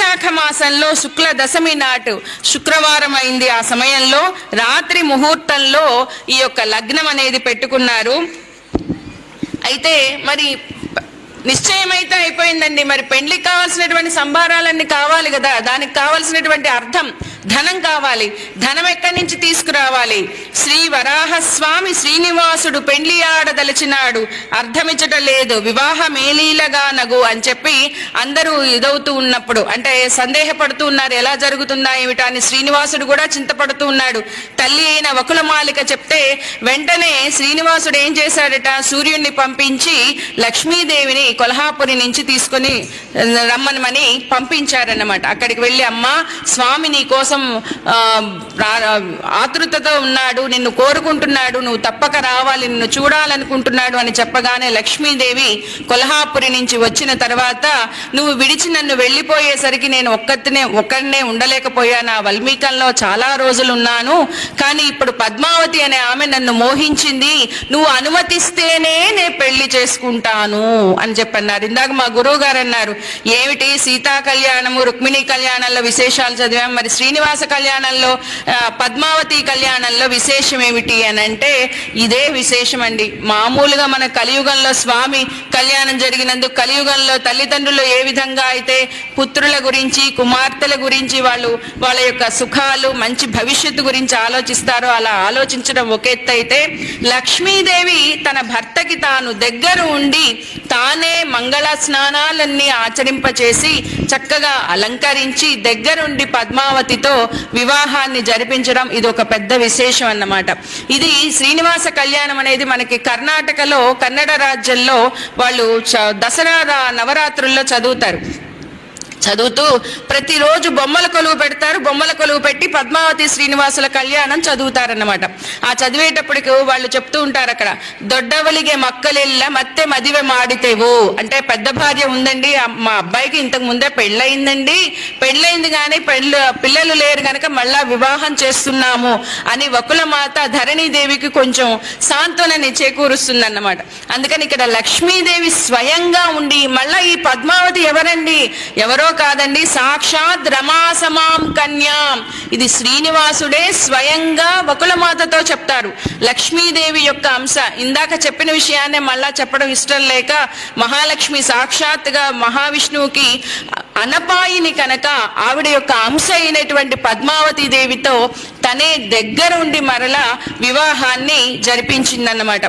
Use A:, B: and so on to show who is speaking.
A: వైశాఖ మాసంలో శుక్ల దశమి నాటు శుక్రవారం అయింది. ఆ సమయంలో రాత్రి ముహూర్తంలో ఈ యొక్క లగ్నం అనేది పెట్టుకున్నారు. అయితే మరి నిశ్చయమైతే అయిపోయిందండి. మరి పెళ్లికి కావాల్సినటువంటి సంభారాలన్నీ కావాలి కదా, దానికి కావాల్సినటువంటి అర్థం ధనం కావాలి. ధనం ఎక్కడి నుంచి తీసుకురావాలి? శ్రీ వరాహస్వామి శ్రీనివాసుడు పెండ్లి ఆడదలిచినాడు, అర్థమిచ్చట లేదు, వివాహ మేలీలగా నగు అని చెప్పి అందరూ ఇదవుతూ ఉన్నప్పుడు, అంటే సందేహపడుతూ ఉన్నారు ఎలా జరుగుతుందా ఏమిటా అని. శ్రీనివాసుడు కూడా చింతపడుతూ ఉన్నాడు. తల్లి అయిన వకులమాలిక చెప్తే వెంటనే శ్రీనివాసుడు ఏం చేశాడట, సూర్యుడిని పంపించి లక్ష్మీదేవిని కొల్హాపురి నుంచి తీసుకొని రమ్మనమని పంపించారన్నమాట. అక్కడికి వెళ్ళి, అమ్మ స్వామి నీ కోసం ఆతృతతో ఉన్నాడు, నిన్ను కోరుకుంటున్నాడు, నువ్వు తప్పక రావాలి, నిన్ను చూడాలనుకుంటున్నాడు అని చెప్పగానే లక్ష్మీదేవి కొల్హాపురి నుంచి వచ్చిన తర్వాత, నువ్వు విడిచి నన్ను వెళ్ళిపోయేసరికి నేను ఒక్కడినే ఉండలేకపోయాను. ఆ వల్మీకంలో చాలా రోజులు ఉన్నాను, కానీ ఇప్పుడు పద్మావతి అనే ఆమె నన్ను మోహించింది, నువ్వు అనుమతిస్తేనే నేను పెళ్లి చేసుకుంటాను అని చెప్పన్నారు. ఇందాక మా గురువు గారు అన్నారు, ఏమిటి సీతా కళ్యాణము రుక్మిణి కళ్యాణంలో విశేషాలు చదివాం, మరి శ్రీనివాస కళ్యాణంలో పద్మావతి కళ్యాణంలో విశేషం ఏమిటి అని అంటే, ఇదే విశేషం అండి. మామూలుగా మన కలియుగంలో స్వామి కళ్యాణం జరిగినందుకు కలియుగంలో తల్లిదండ్రులు ఏ విధంగా అయితే పుత్రుల గురించి కుమార్తెల గురించి వాళ్ళ యొక్క సుఖాలు మంచి భవిష్యత్తు గురించి ఆలోచిస్తారో అలా ఆలోచించడం ఒక ఎత్తు అయితే, లక్ష్మీదేవి తన భర్తకి తాను దగ్గర ఉండి తానే మంగళ స్నానాలన్నీ ఆచరింపచేసి చక్కగా అలంకరించి దగ్గరుండి పద్మావతితో వివాహాన్ని జరిపించడం ఇది ఒక పెద్ద విశేషం అన్నమాట. ఇది శ్రీనివాస కళ్యాణం అనేది మనకి కర్ణాటకలో కన్నడ రాజ్యంలో వాళ్ళు దసరా నవరాత్రుల్లో చదువుతూ ప్రతిరోజు బొమ్మల కొలువు పెడతారు. బొమ్మల కొలువు పెట్టి పద్మావతి శ్రీనివాసుల కళ్యాణం చదువుతారన్నమాట. ఆ చదివేటప్పటికి వాళ్ళు చెప్తూ ఉంటారు, అక్కడ దొడ్డవలిగే మక్కలిల్ల మత్తె మదివె మాడితేవు, అంటే పెద్ద భార్య ఉందండి, మా అబ్బాయికి ఇంతకు ముందే పెళ్ళయింది కానీ పిల్లలు లేరు కనుక మళ్ళా వివాహం చేస్తున్నాము అని వకులమాత ధరణీదేవికి కొంచెం సాంత్వనని చేకూరుస్తుంది అన్నమాట. అందుకని ఇక్కడ లక్ష్మీదేవి స్వయంగా ఉండి, మళ్ళా ఈ పద్మావతి ఎవరండి, ఎవరో కాదండి, సాక్షాత్ రమాసమాం కన్యాం, ఇది శ్రీనివాసుడే స్వయంగా వకులమాతతో చెప్తారు. లక్ష్మీదేవి యొక్క అంశ. ఇందాక చెప్పిన విషయాన్నే మళ్ళా చెప్పడం ఇష్టం లేక, మహాలక్ష్మి సాక్షాత్గా మహావిష్ణువుకి అనపాయిని కనుక ఆవిడ యొక్క అంశ అయినటువంటి పద్మావతి దేవితో తనే దగ్గరుండి మరలా వివాహాన్ని జరిపించిందన్నమాట.